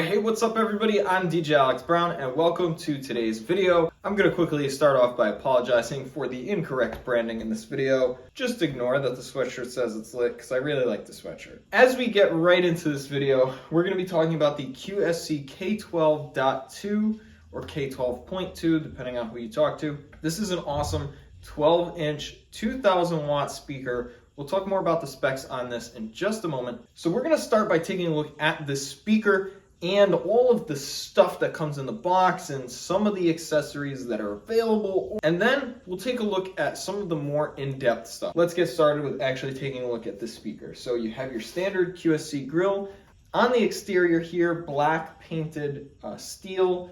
Hey, what's up everybody? I'm DJ Alex Brown and welcome to today's video. I'm going to quickly start off by apologizing for the incorrect branding in this video. Just ignore that the sweatshirt says it's lit because I really like the sweatshirt. As we get right into this video, we're going to be talking about the QSC K12.2 or K12.2 depending on who you talk to. This is an awesome 12-inch 2000 watt speaker. We'll talk more about the specs on this in just a moment. So we're going to start by taking a look at this speaker and all of the stuff that comes in the box and some of the accessories that are available. And then we'll take a look at some of the more in-depth stuff. Let's get started with actually taking a look at the speaker. So you have your standard QSC grille. On the exterior here, black painted steel.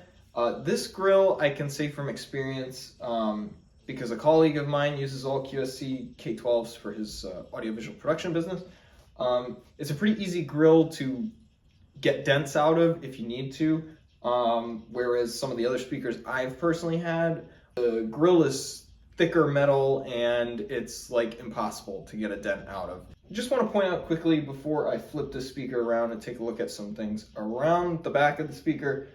This grille I can say from experience, because a colleague of mine uses all QSC K12s for his audiovisual production business. It's a pretty easy grille to get dents out of if you need to, whereas some of the other speakers I've personally had, the grill is thicker metal and it's like impossible to get a dent out of. Just want to point out quickly before I flip this speaker around and take a look at some things around the back of the speaker.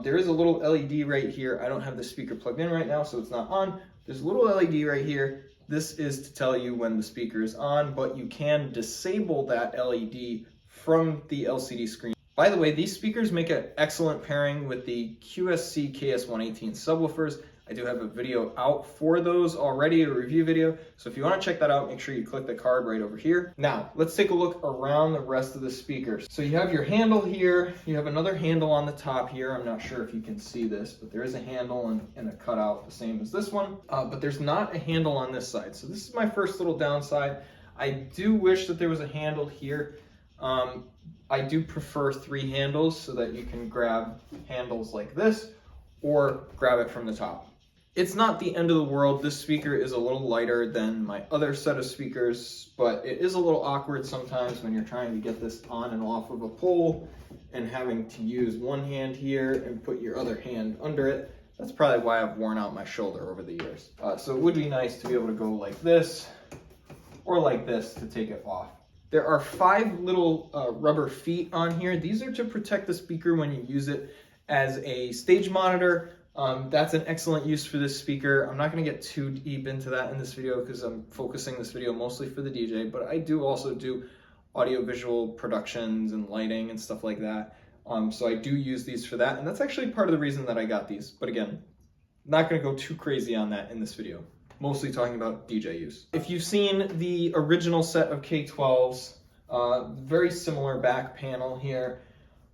There is a little LED right here. I don't have the speaker plugged in right now, so it's not on. There's a little LED right here. This is to tell you when the speaker is on, but you can disable that LED from the LCD screen. By the way, these speakers make an excellent pairing with the QSC KS118 subwoofers. I do have a video out for those already, a review video. So if you want to check that out, make sure you click the card right over here. Now, let's take a look around the rest of the speakers. So you have your handle here. You have another handle on the top here. I'm not sure if you can see this, but there is a handle and a cutout the same as this one. But there's not a handle on this side. So this is my first little downside. I do wish that there was a handle here. I do prefer 3 handles so that you can grab handles like this or grab it from the top. It's not the end of the world. This speaker is a little lighter than my other set of speakers, but it is a little awkward sometimes when you're trying to get this on and off of a pole and having to use one hand here and put your other hand under it. That's probably why I've worn out my shoulder over the years. So it would be nice to be able to go like this or like this to take it off. There are 5 little rubber feet on here. These are to protect the speaker when you use it as a stage monitor. That's an excellent use for this speaker. I'm not going to get too deep into that in this video because I'm focusing this video mostly for the DJ, but I do also do audiovisual productions and lighting and stuff like that. So I do use these for that, and that's actually part of the reason that I got these. But again, not going to go too crazy on that in this video. Mostly talking about DJ use. If you've seen the original set of K12s, very similar back panel here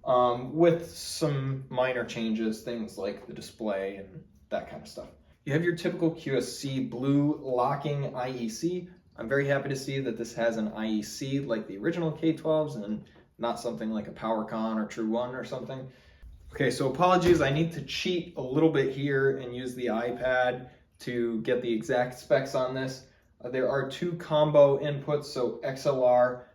with some minor changes, things like the display and that kind of stuff. You have your typical QSC blue locking IEC. I'm very happy to see that this has an IEC like the original K12s and not something like a PowerCon or True One or something. Okay, so apologies, I need to cheat a little bit here and use the iPad to get the exact specs on this. There are 2 combo inputs, so XLR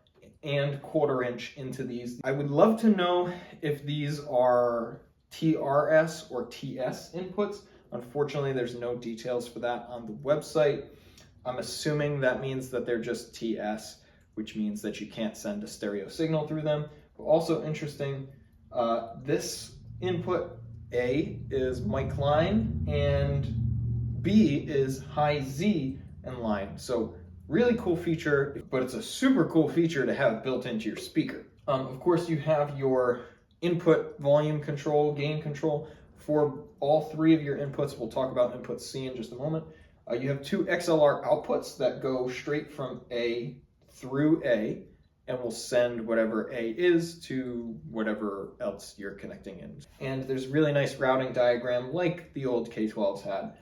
and 1/4 inch into these. I would love to know if these are TRS or TS inputs. Unfortunately, there's no details for that on the website. I'm assuming that means that they're just TS, which means that you can't send a stereo signal through them. But also interesting, this input A is mic line and B is high Z in line. So really cool feature, but it's a super cool feature to have built into your speaker. Of course, you have your input volume control, gain control for all 3 of your inputs. We'll talk about input C in just a moment. You have 2 XLR outputs that go straight from A through A and will send whatever A is to whatever else you're connecting in. And there's a really nice routing diagram like the old K12s had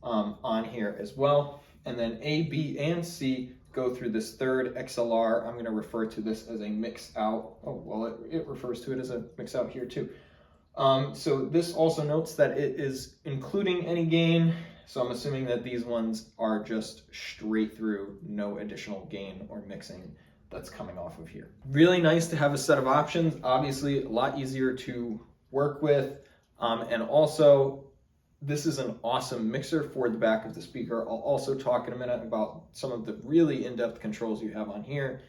on here as well. And then A, B, and C go through this 3rd XLR. I'm going to refer to this as a mix out. Oh, well, it refers to it as a mix out here too. So this also notes that it is including any gain. So I'm assuming that these ones are just straight through, no additional gain or mixing that's coming off of here. Really nice to have a set of options. Obviously, a lot easier to work with. And also, this is an awesome mixer for the back of the speaker. I'll also talk in a minute about some of the really in-depth controls you have on here,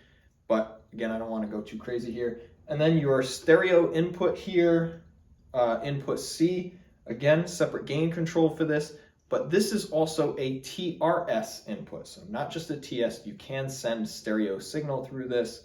but again, I don't want to go too crazy here. And then your stereo input here input C. Again, separate gain control for this, but this is also a TRS input, so not just a TS. You can send stereo signal through this.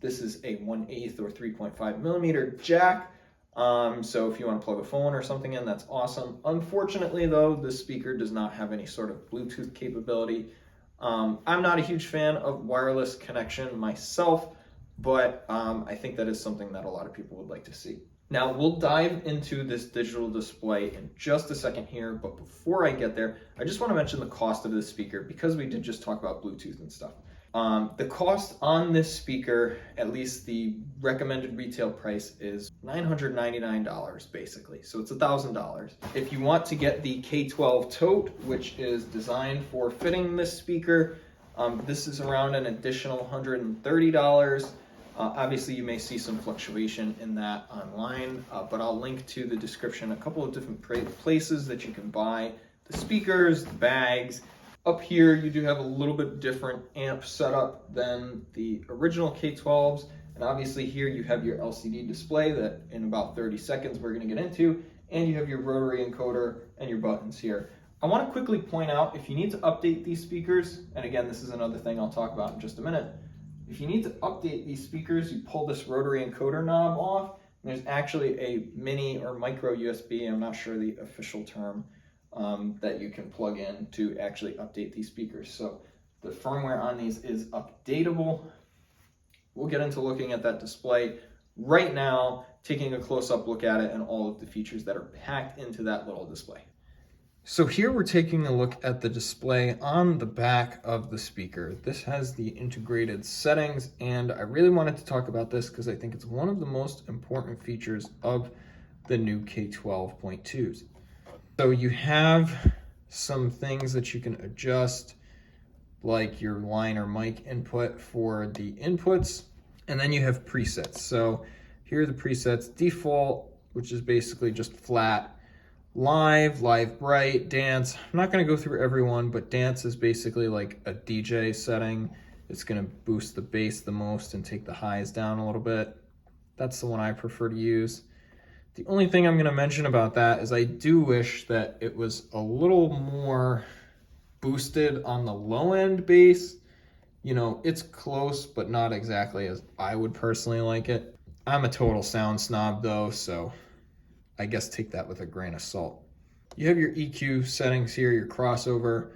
This is a 1/8 or 3.5 millimeter jack. So if you want to plug a phone or something in, that's awesome. Unfortunately though, this speaker does not have any sort of Bluetooth capability. I'm not a huge fan of wireless connection myself, but I think that is something that a lot of people would like to see. Now we'll dive into this digital display in just a second here, but before I get there, I just want to mention the cost of this speaker because we did just talk about Bluetooth and stuff. The cost on this speaker, at least the recommended retail price, is $999 basically. So it's $1,000. If you want to get the K12 tote, which is designed for fitting this speaker, this is around an additional $130. Obviously you may see some fluctuation in that online, but I'll link to the description a couple of different places that you can buy the speakers, the bags. Up here, you do have a little bit different amp setup than the original K12s. And obviously here you have your LCD display that in about 30 seconds we're gonna get into, and you have your rotary encoder and your buttons here. I wanna quickly point out, if you need to update these speakers, and again, this is another thing I'll talk about in just a minute. If you need to update these speakers, you pull this rotary encoder knob off, and there's actually a mini or micro USB, I'm not sure the official term, that you can plug in to actually update these speakers. So the firmware on these is updatable. We'll get into looking at that display right now, taking a close-up look at it and all of the features that are packed into that little display. So here we're taking a look at the display on the back of the speaker. This has the integrated settings, and I really wanted to talk about this because I think it's one of the most important features of the new K12.2s. So you have some things that you can adjust, like your line or mic input for the inputs, and then you have presets. So here are the presets: default, which is basically just flat, live bright, dance. I'm not going to go through everyone, but dance is basically like a DJ setting. It's going to boost the bass the most and take the highs down a little bit. That's the one I prefer to use. The only thing I'm going to mention about that is I do wish that it was a little more boosted on the low end bass. You know, it's close, but not exactly as I would personally like it. I'm a total sound snob though, so I guess take that with a grain of salt. You have your EQ settings here, your crossover.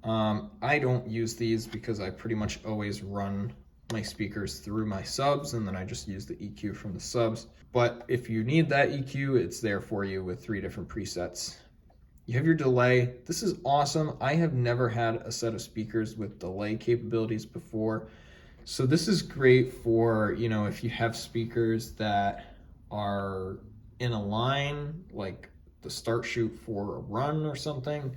I don't use these because I pretty much always run my speakers through my subs, and then I just use the EQ from the subs. But if you need that EQ, it's there for you with 3 different presets. You have your delay. This is awesome. I have never had a set of speakers with delay capabilities before. So this is great for, you know, if you have speakers that are in a line, like the start shoot for a run or something.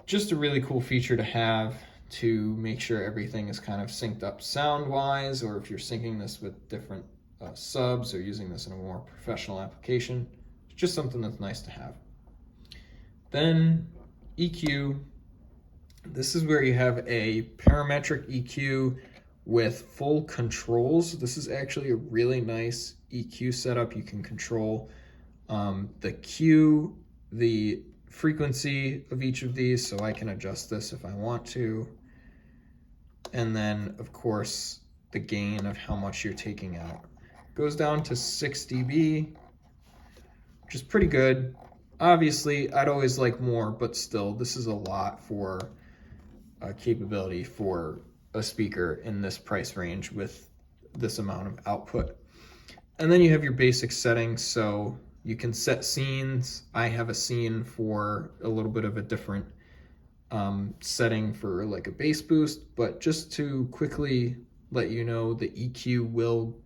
Just a really cool feature to have to make sure everything is kind of synced up sound-wise, or if you're syncing this with different subs or using this in a more professional application. It's just something that's nice to have. Then EQ. This is where you have a parametric EQ with full controls. This is actually a really nice EQ setup. You can control the Q, the frequency of each of these, so I can adjust this if I want to. And then, of course, the gain of how much you're taking out. Goes down to 6 dB, which is pretty good. Obviously, I'd always like more, but still, this is a lot for capability for a speaker in this price range with this amount of output. And then you have your basic settings, so you can set scenes. I have a scene for a little bit of a different setting for like a bass boost, but just to quickly let you know, the EQ will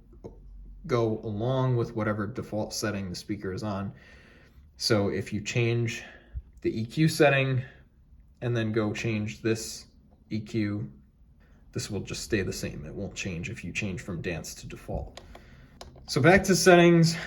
go along with whatever default setting the speaker is on. So if you change the EQ setting and then go change this EQ, this will just stay the same. It won't change if you change from dance to default. So back to settings.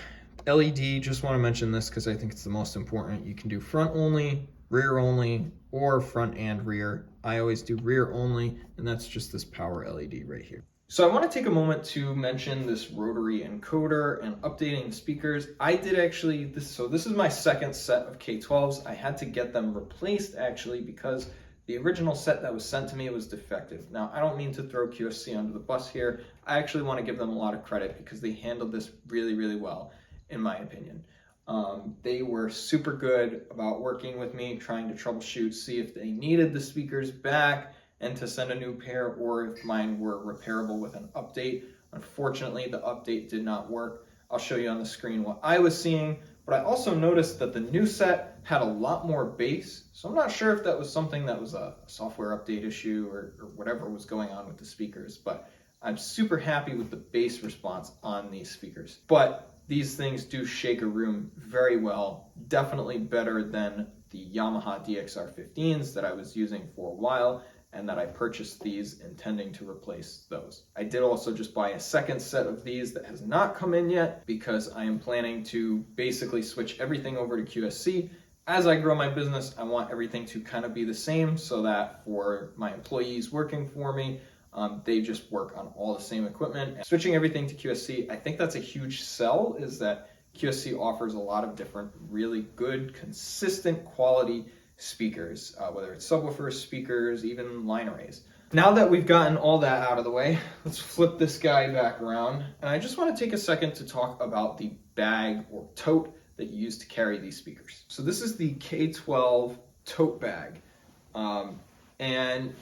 LED, just want to mention this because I think it's the most important. You can do front only, rear only, or front and rear. I always do rear only, and that's just this power LED right here. So I want to take a moment to mention this rotary encoder and updating the speakers. I did actually, this is my second set of K12s. I had to get them replaced actually because the original set that was sent to me was defective. Now, I don't mean to throw QSC under the bus here. I actually want to give them a lot of credit because they handled this really, really well, in my opinion. They were super good about working with me, trying to troubleshoot, see if they needed the speakers back and to send a new pair, or if mine were repairable with an update. Unfortunately, the update did not work. I'll show you on the screen what I was seeing, but I also noticed that the new set had a lot more bass, so I'm not sure if that was something that was a software update issue or whatever was going on with the speakers, but I'm super happy with the bass response on these speakers. But these things do shake a room very well, definitely better than the Yamaha DXR15s that I was using for a while, and that I purchased these intending to replace those. I did also just buy a second set of these that has not come in yet because I am planning to basically switch everything over to QSC. As I grow my business, I want everything to kind of be the same so that for my employees working for me, they just work on all the same equipment. And switching everything to QSC, I think that's a huge sell, is that QSC offers a lot of different really good, consistent quality speakers, whether it's subwoofers, speakers, even line arrays. Now that we've gotten all that out of the way, let's flip this guy back around. And I just want to take a second to talk about the bag or tote that you use to carry these speakers. So this is the K12 tote bag. And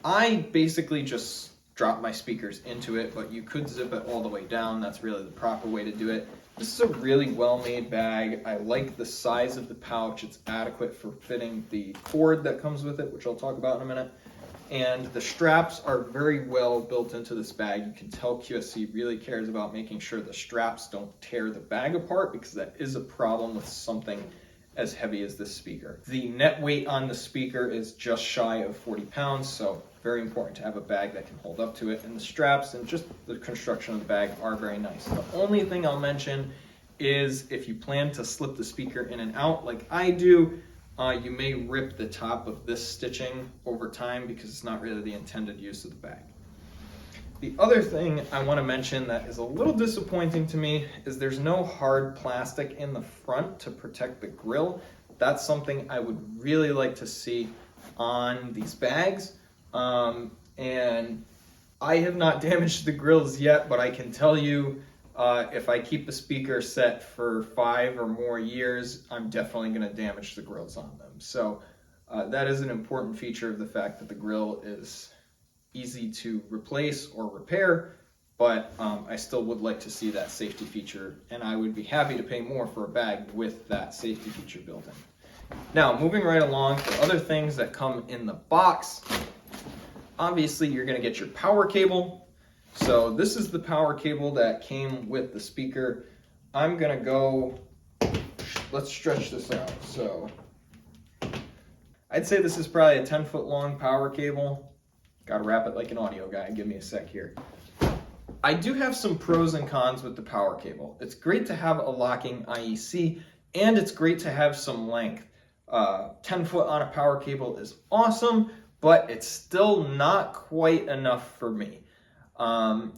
I basically just drop my speakers into it, but you could zip it all the way down. That's really the proper way to do it. This is a really well-made bag. I like the size of the pouch. It's adequate for fitting the cord that comes with it, which I'll talk about in a minute. And the straps are very well built into this bag. You can tell QSC really cares about making sure the straps don't tear the bag apart, because that is a problem with something as heavy as this speaker. The net weight on the speaker is just shy of 40 pounds, so very important to have a bag that can hold up to it. And the straps and just the construction of the bag are very nice. The only thing I'll mention is if you plan to slip the speaker in and out like I do, you may rip the top of this stitching over time because it's not really the intended use of the bag. The other thing I want to mention that is a little disappointing to me is there's no hard plastic in the front to protect the grill. That's something I would really like to see on these bags. And I have not damaged the grills yet, but I can tell you if I keep the speaker set for 5 or more years, I'm definitely going to damage the grills on them. So that is an important feature of the fact that the grill is easy to replace or repair, but I still would like to see that safety feature, and I would be happy to pay more for a bag with that safety feature built in. Now, moving right along, for other things that come in the box, obviously you're going to get your power cable. So this is the power cable that came with the speaker. I'm going to go, let's stretch this out. So I'd say this is probably a 10-foot long power cable. Got to wrap it like an audio guy. Give me a sec here. I do have some pros and cons with the power cable. It's great to have a locking IEC, and it's great to have some length. 10 foot on a power cable is awesome, but it's still not quite enough for me.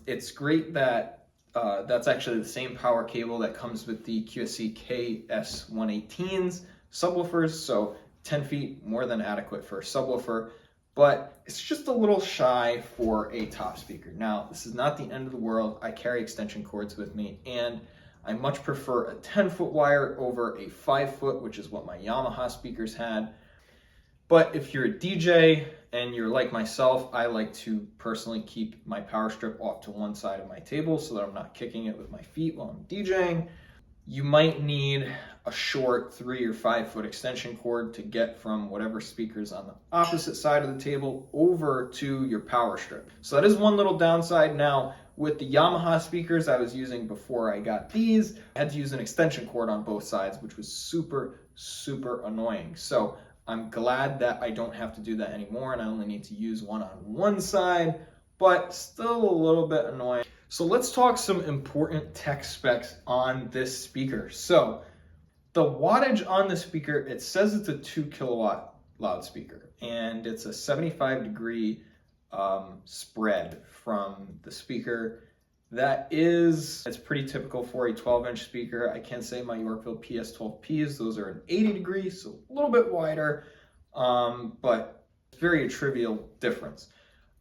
It's great that that's actually the same power cable that comes with the QSC KS118s subwoofers, so 10 feet more than adequate for a subwoofer. But it's just a little shy for a top speaker. Now, this is not the end of the world. I carry extension cords with me, and I much prefer a 10-foot wire over a 5-foot, which is what my Yamaha speakers had. But if you're a DJ and you're like myself, I like to personally keep my power strip off to one side of my table so that I'm not kicking it with my feet while I'm DJing. You might need a short 3 or 5 foot extension cord to get from whatever speakers on the opposite side of the table over to your power strip. So that is one little downside. Now, with the Yamaha speakers I was using before I got these, I had to use an extension cord on both sides, which was super, super annoying. So I'm glad that I don't have to do that anymore, and I only need to use one on one side, but still a little bit annoying. So let's talk some important tech specs on this speaker. So the wattage on the speaker, it says it's a 2 kilowatt loudspeaker, and it's a 75 degree spread from the speaker. It's pretty typical for a 12-inch speaker. I can say my Yorkville PS12Ps, those are an 80 degrees, so a little bit wider, but it's very a trivial difference.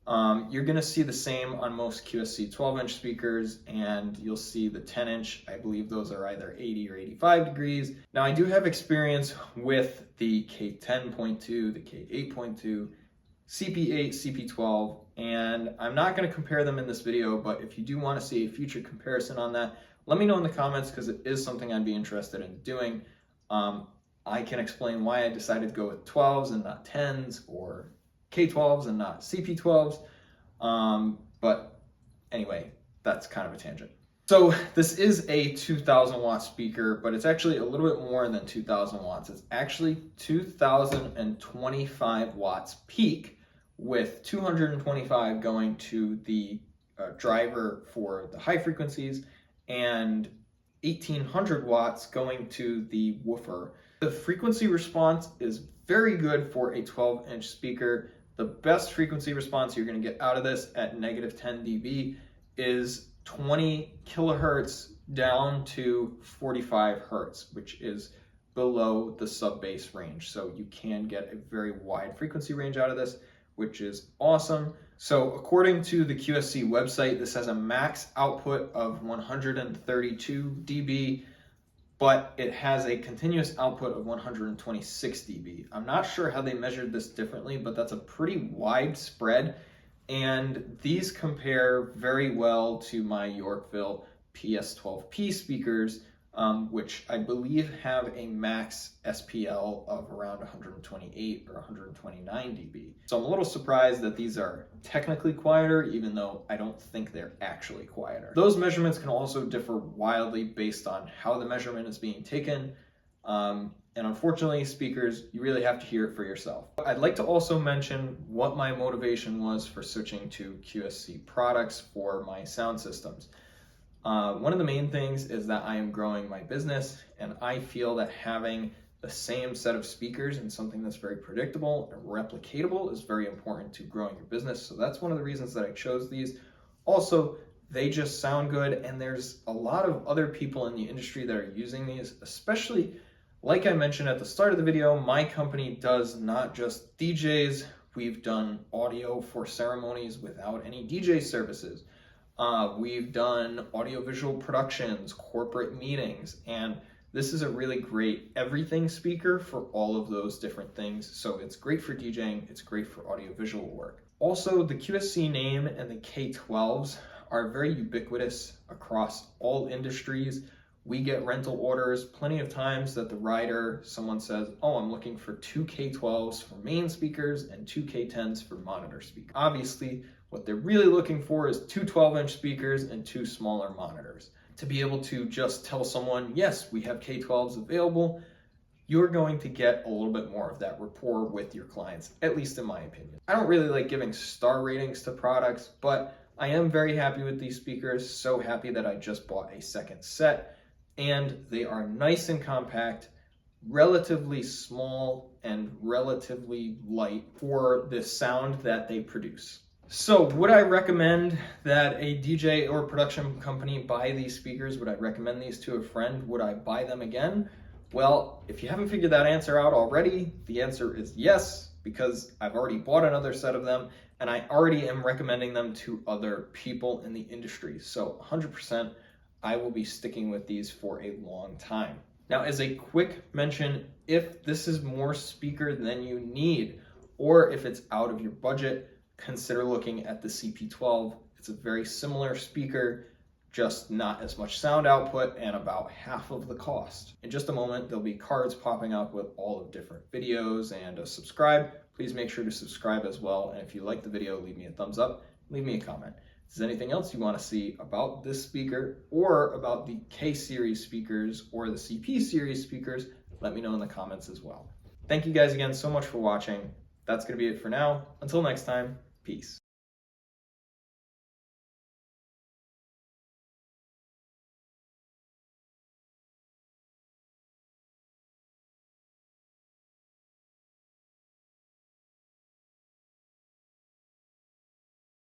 You're going to see the same on most QSC 12-inch speakers, and you'll see the 10-inch, I believe those are either 80 or 85 degrees. Now, I do have experience with the K10.2, the K8.2, CP8, CP12, and I'm not going to compare them in this video, but if you do want to see a future comparison on that, let me know in the comments because it is something I'd be interested in doing. I can explain why I decided to go with 12s and not 10s, or K12s and not CP12s, but anyway, that's kind of a tangent. So this is a 2000 watt speaker, but it's actually a little bit more than 2000 watts. It's actually 2025 watts peak, with 225 going to the driver for the high frequencies and 1800 watts going to the woofer. The frequency response is very good for a 12-inch speaker. The best frequency response you're going to get out of this at negative 10 dB is 20 kilohertz down to 45 hertz, which is below the sub-bass range. So you can get a very wide frequency range out of this, which is awesome. So according to the QSC website, this has a max output of 132 dB, but it has a continuous output of 126 dB. I'm not sure how they measured this differently, but that's a pretty wide spread. And these compare very well to my Yorkville PS12P speakers, which I believe have a max SPL of around 128 or 129 dB. So I'm a little surprised that these are technically quieter, even though I don't think they're actually quieter. Those measurements can also differ wildly based on how the measurement is being taken. And unfortunately, speakers, you really have to hear it for yourself. I'd like to also mention what my motivation was for switching to QSC products for my sound systems. One of the main things is that I am growing my business, and I feel that having the same set of speakers and something that's very predictable and replicatable is very important to growing your business. So that's one of the reasons that I chose these. Also, they just sound good, and there's a lot of other people in the industry that are using these, especially, like I mentioned at the start of the video, my company does not just DJs. We've done audio for ceremonies without any DJ services. We've done audiovisual productions, corporate meetings, and this is a really great everything speaker for all of those different things. So it's great for DJing, it's great for audiovisual work. Also, the QSC name and the K12s are very ubiquitous across all industries. We get rental orders plenty of times that the rider, someone says, oh, I'm looking for 2 K12s for main speakers and 2 K10s for monitor speakers. Obviously, what they're really looking for is 2 12-inch speakers and 2 smaller monitors. To be able to just tell someone, yes, we have K12s available, you're going to get a little bit more of that rapport with your clients, at least in my opinion. I don't really like giving star ratings to products, but I am very happy with these speakers, so happy that I just bought a second set, and they are nice and compact, relatively small and relatively light for the sound that they produce. So would I recommend that a DJ or production company buy these speakers? Would I recommend these to a friend? Would I buy them again? Well, if you haven't figured that answer out already, the answer is yes, because I've already bought another set of them and I already am recommending them to other people in the industry. So 100%, I will be sticking with these for a long time. Now, as a quick mention, if this is more speaker than you need, or if it's out of your budget, consider looking at the CP12. It's a very similar speaker, just not as much sound output and about half of the cost. In just a moment, there'll be cards popping up with all of different videos and a subscribe. Please make sure to subscribe as well. And if you like the video, leave me a thumbs up, leave me a comment. If there's anything else you want to see about this speaker or about the K series speakers or the CP series speakers, let me know in the comments as well. Thank you guys again so much for watching. That's going to be it for now. Until next time, peace.